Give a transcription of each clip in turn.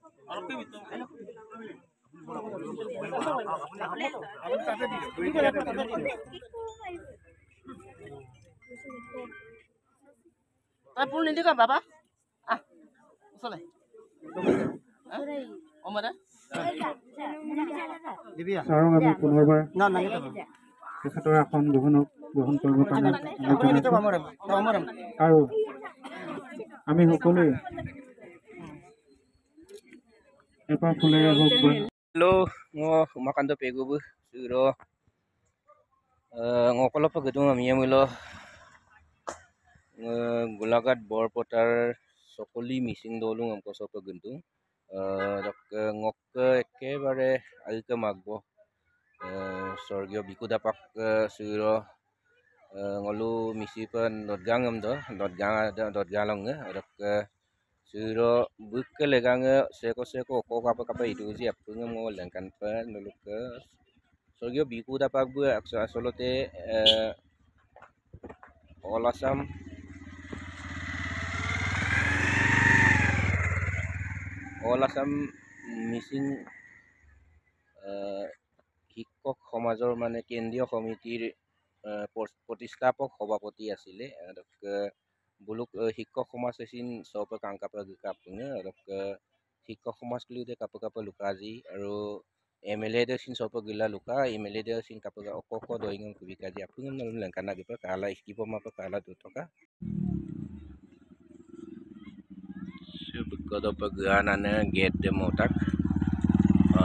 Pun ini kan Bapak? Ah, soleh. Om ada? Sarong আমি পুনৰবাৰ তেখেতৰ আসন গ্ৰহণ কৰিবৰ কাৰণে আৰু আমি সকলোৱে এপাহ ফুলেৰে হওক Halo, makan pegu bu, siro. Ngokolo pa gedung amia milo. Gulagat borpotar sokoli missing dolung amko sopa gentung. Dok ngok ekebare agika magbo. Sorgyo biku dapak siro. Ngolu misi pan dotgang amdo, dotgalong dok siro buka legang seko kapa itu sih apa ngomong lengkan pan noluk ke sorgyo biku dapak bu asolote olasam missing শিক্ষক সমাজৰ মানে কেন্দ্ৰীয় সমিতিৰ প্ৰতিষ্ঠাপক সভাপতি আছিলে বুলুক শিক্ষক সমাজ এচিন সব কাংকাপা কাপুঙে আৰু শিক্ষক সমাজ লিতে কাপা লুকাজি আৰু এমএলএ দেচিন সব গিলা লুকা এমএলএ দেচিন কাপা অকক দইং কুবিকাজি আপুঙ নলম লেংকানা গিপা কালা স্কিপ মাপা কালা দুটকা sebekado pagana get demotak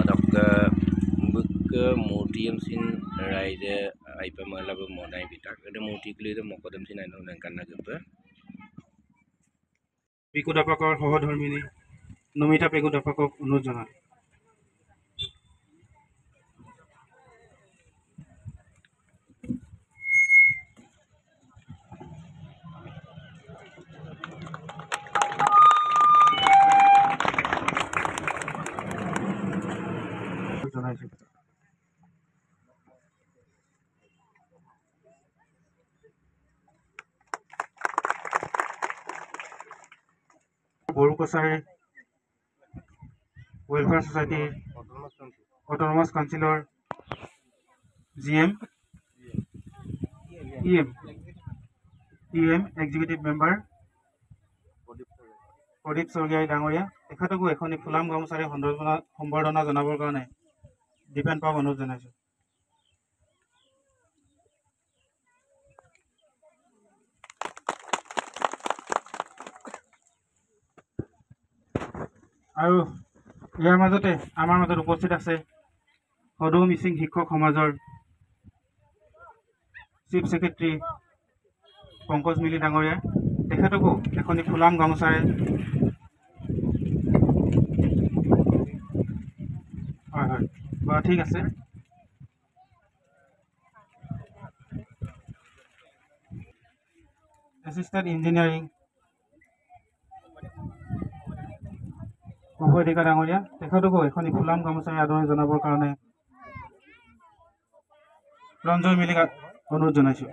dok buka mudium sin raide aipa malaba monai bitak ada mudi klide mokodam sin aino লেংকানা গিপা বিকু দাপাকৰ সহধৰ্মিনী নমিতা পেগু দাপাকক অনুৰোধ জনায় বড়ো কছাৰী ৱেলফেয়াৰ ছ'চাইটিৰ অট'নমাছ কাউন্সিলৰ GM EM executive member Pradip স্বৰ্গীয়াই ডাঙৰীয়া তেখেতকো এখনি ফুলাম গামোচাৰে সম্বৰ্ধনা জনাবৰ কাৰণে দীপেন পাওক অনুৰোধ জনাইছোঁ আৰু ইয়াৰ মাজতে আমাৰ মাজত উপস্থিত আছে সদৌ মিচিং শিক্ষক সমাজৰ চিফ সেক্ৰেটাৰী পংকজ মিলি ডাঙৰীয়া তেখেতকো এখনি ফুলাম গামোচাৰে হয় বাৰু ঠিক আছে এছিষ্টেণ্ট ইঞ্জিনিয়াৰিং অভয় ডেকা ডাঙৰীয়া তেখেতকো এখনি ফুলাম গামোচাৰে আদৰণি জনাবৰ কাৰণে ৰঞ্জয় মিলিক অনুৰোধ জনাইছোঁ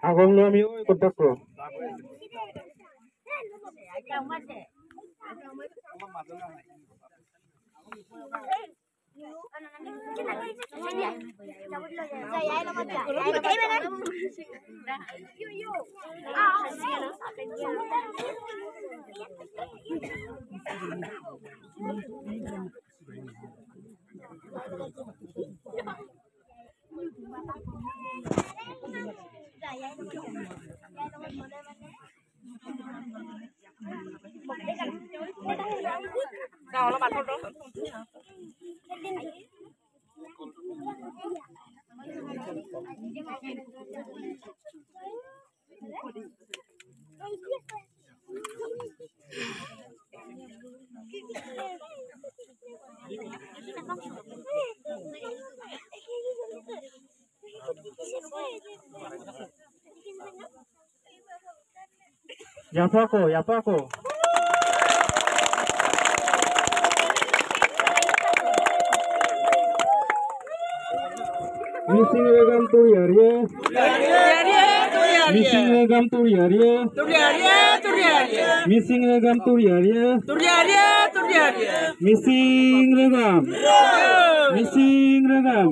আগমলো আমি কন্টাক্ট করো Yapako. Missing regam turiarye. Missing regam turiarye. Missing regam turiarye. Missing regam. Missing regam.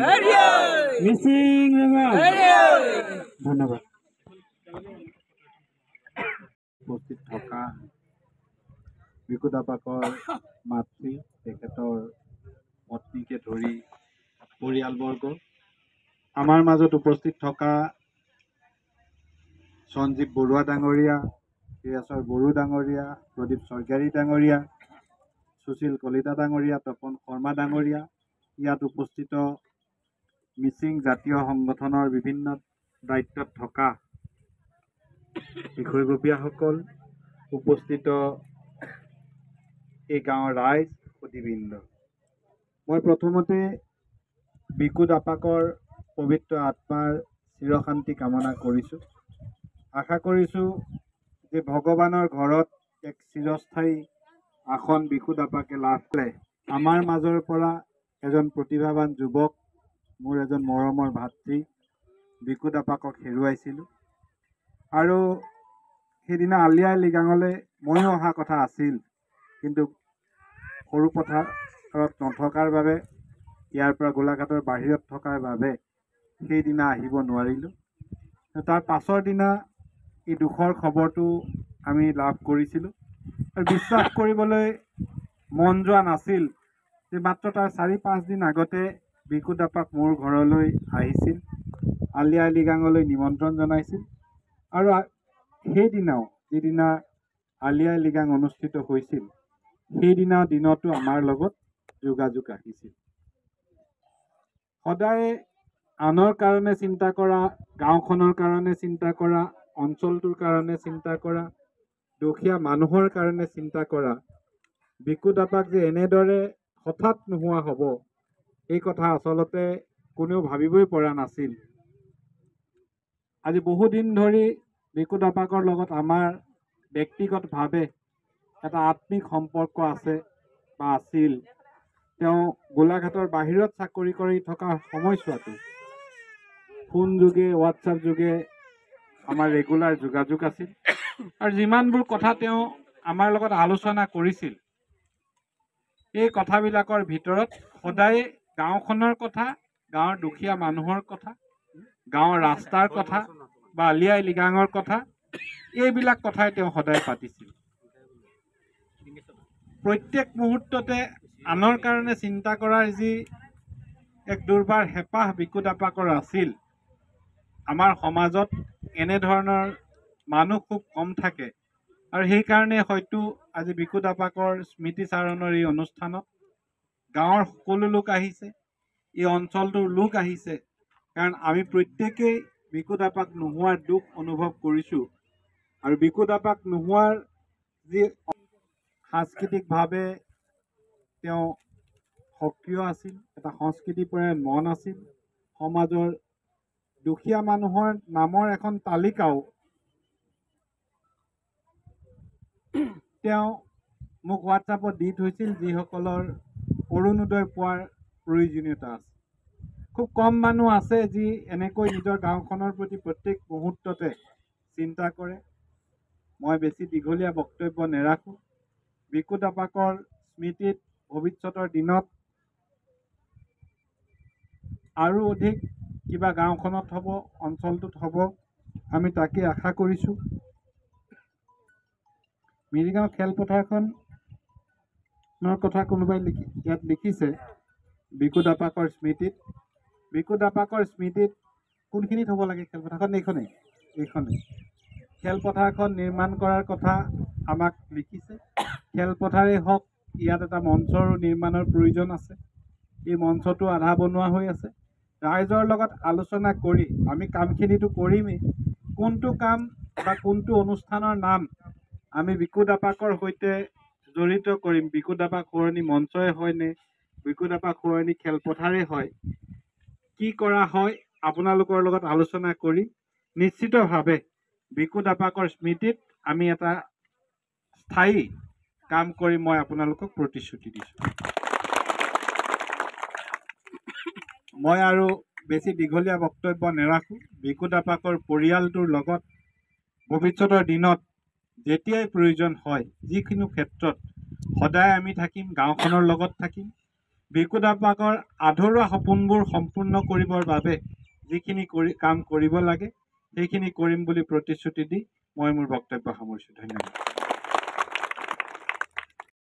Missing regam. ধন্যবাদ। উপস্থিত থকা বিকুদাপাকৰ মাতৃ তেখেতৰ পত্নীকে ধৰি পৰিয়ালবৰ্গ আমাৰ মাজত উপস্থিত থকা সঞ্জীৱ বৰুৱা ডাঙৰীয়া, হিৰাচৰ বড়ো ডাঙৰীয়া, প্ৰদীপ স্বৰ্গীয়াৰী ডাঙৰীয়া, সুশীল কলিতা ডাঙৰীয়া, তপন শৰ্মা ডাঙৰীয়া, ইয়াত উপস্থিত মিচিং জাতীয় সংগঠনৰ বিভিন্ন দায়িত্বত থকা বিষয়ববীয়াসকল, উপস্থিত এই গাঁৱৰ ৰাইজ সুধীবৃন্দ, মই প্ৰথমতে বিকুদাপাকৰ পবিত্ৰ আত্মাৰ চিৰশান্তি কামনা কৰিছোঁ। আশা কৰিছোঁ যে ভগৱানৰ ঘৰত এক চিৰস্থায়ী আসন বিকুদাপাকে লাভ কৰে। আমাৰ মাজৰ পৰা এজন প্ৰতিভাৱান যুৱক, মোৰ এজন মৰমৰ ভাতৃ বিকুদাপাকক হেৰুৱাইছিলোঁ আৰু সেইদিনা আলি আই লৃগাঙলৈ ময়ো অহা কথা আছিল, কিন্তু সৰু পথাৰত নথকাৰ বাবে, ইয়াৰ পৰা গোলাঘাটৰ বাহিৰত থকাৰ বাবে সেইদিনা আহিব নোৱাৰিলোঁ। তাৰ পাছৰ দিনা এই দুখৰ খবৰটো আমি লাভ কৰিছিলোঁ আৰু বিশ্বাস কৰিবলৈ মন যোৱা নাছিল যে মাত্ৰ তাৰ 4-5 দিন আগতে বিকুদাপাক মোৰ ঘৰলৈ আহিছিল, আলি আই লৃগাঙলৈ নিমন্ত্ৰণ জনাইছিল আৰু সেইদিনাও যিদিনা আলি আই লৃগাং অনুষ্ঠিত হৈছিল সেইদিনা দিনতো আমাৰ লগত যোগাযোগ আহিছিল। সদায় আনৰ কাৰণে চিন্তা কৰা, গাঁওখনৰ কাৰণে চিন্তা কৰা, অঞ্চলটোৰ কাৰণে চিন্তা কৰা, দুখীয়া মানুহৰ কাৰণে চিন্তা কৰা বিকুদাপাক যে এনেদৰে হঠাৎ নোহোৱা হ'ব এই কথা আচলতে কোনেও ভাবিবই পৰা নাছিল। আজি বহুদিন ধৰি বিকুদাপাকৰ লগত আমাৰ ব্যক্তিগতভাৱে এটা আত্মিক সম্পৰ্ক আছে বা আছিল। তেওঁ গোলাঘাটৰ বাহিৰত চাকৰি কৰি থকা সময়ছোৱাতে ফোন যোগে, হোৱাটছআপ যোগে আমাৰ ৰেগুলাৰ যোগাযোগ আছিল আৰু যিমানবোৰ কথা তেওঁ আমাৰ লগত আলোচনা কৰিছিল এই কথাবিলাকৰ ভিতৰত সদায় গাঁওখনৰ কথা, গাঁৱৰ দুখীয়া মানুহৰ কথা, গাঁৱৰ ৰাস্তাৰ কথা বা আলি আই লৃগাঙৰ কথা, এইবিলাক কথাই তেওঁ সদায় পাতিছিল। প্ৰত্যেক মুহূৰ্ততে আনৰ কাৰণে চিন্তা কৰাৰ যি এক দুৰ্বাৰ হেঁপাহ বিকুদাপাকৰ আছিল, আমাৰ সমাজত এনেধৰণৰ মানুহ খুব কম থাকে আৰু সেইকাৰণে হয়তো আজি বিকুদাপাকৰ স্মৃতিচাৰণৰ এই অনুষ্ঠানত গাঁৱৰ সকলো লোক আহিছে, এই অঞ্চলটোৰ লোক আহিছে, কাৰণ আমি প্ৰত্যেকেই বিকুদাপাক নোহোৱাৰ দুখ অনুভৱ কৰিছোঁ আৰু বিকুদাপাক নোহোৱাৰ যি সাংস্কৃতিকভাৱে তেওঁ সক্ৰিয় আছিল, এটা সংস্কৃতিপৰায়ণ মন আছিল, সমাজৰ দুখীয়া মানুহৰ নামৰ এখন তালিকাও তেওঁ মোক হোৱাটছআপত দি থৈছিল, যিসকলৰ অৰুণোদয় পোৱাৰ প্ৰয়োজনীয়তা আছে। খুব কম মানুহ আছে যি এনেকৈ নিজৰ গাঁওখনৰ প্ৰতি প্ৰত্যেক মুহূৰ্ততে চিন্তা কৰে। মই বেছি দীঘলীয়া বক্তব্য নেৰাখোঁ, বিকু দাপাকৰ স্মৃতিত ভৱিষ্যতৰ দিনত আৰু অধিক কিবা গাঁওখনত হ'ব, অঞ্চলটোত হ'ব, আমি তাকে আশা কৰিছোঁ। মিৰিগাঁও খেলপথাৰখনৰ কথা কোনোবাই ইয়াত লিখিছে বিকু দাপাকৰ স্মৃতিত। বিকু দাপাকৰ স্মৃতিত কোনখিনিত হ'ব লাগে খেলপথাৰখন? এইখনেই খেলপথাৰখন নিৰ্মাণ কৰাৰ কথা আমাক লিখিছে। খেলপথাৰেই হওক, ইয়াত এটা মঞ্চৰো নিৰ্মাণৰ প্ৰয়োজন আছে। এই মঞ্চটো আধা বনোৱা হৈ আছে। ৰাইজৰ লগত আলোচনা কৰি আমি কামখিনিতো কৰিমেই। কোনটো কাম বা কোনটো অনুষ্ঠানৰ নাম আমি বিকু দাপাকৰ সৈতে জড়িত কৰিম, বিকু দাপাক সোঁৱৰণি মঞ্চই হয়নে, বিকু দাপাক সোঁৱৰণি খেলপথাৰেই হয়, কি কৰা হয় আপোনালোকৰ লগত আলোচনা কৰি নিশ্চিতভাৱে বিকু দাপাকৰ স্মৃতিত আমি এটা স্থায়ী কাম কৰি মই আপোনালোকক প্ৰতিশ্ৰুতি দিছোঁ। মই আৰু বেছি দীঘলীয়া বক্তব্য নেৰাখোঁ। বিকু দাপাকৰ পৰিয়ালটোৰ লগত ভৱিষ্যতৰ দিনত যেতিয়াই প্ৰয়োজন হয়, যিকোনো ক্ষেত্ৰত সদায় আমি থাকিম, গাঁওখনৰ লগত থাকিম। বিকু দাপাকৰ আধৰুৱা সপোনবোৰ সম্পূৰ্ণ কৰিবৰ বাবে যিখিনি কাম কৰিব লাগে সেইখিনি কৰিম বুলি প্ৰতিশ্ৰুতি দি মই মোৰ বক্তব্য সামৰিছোঁ। ধন্যবাদ।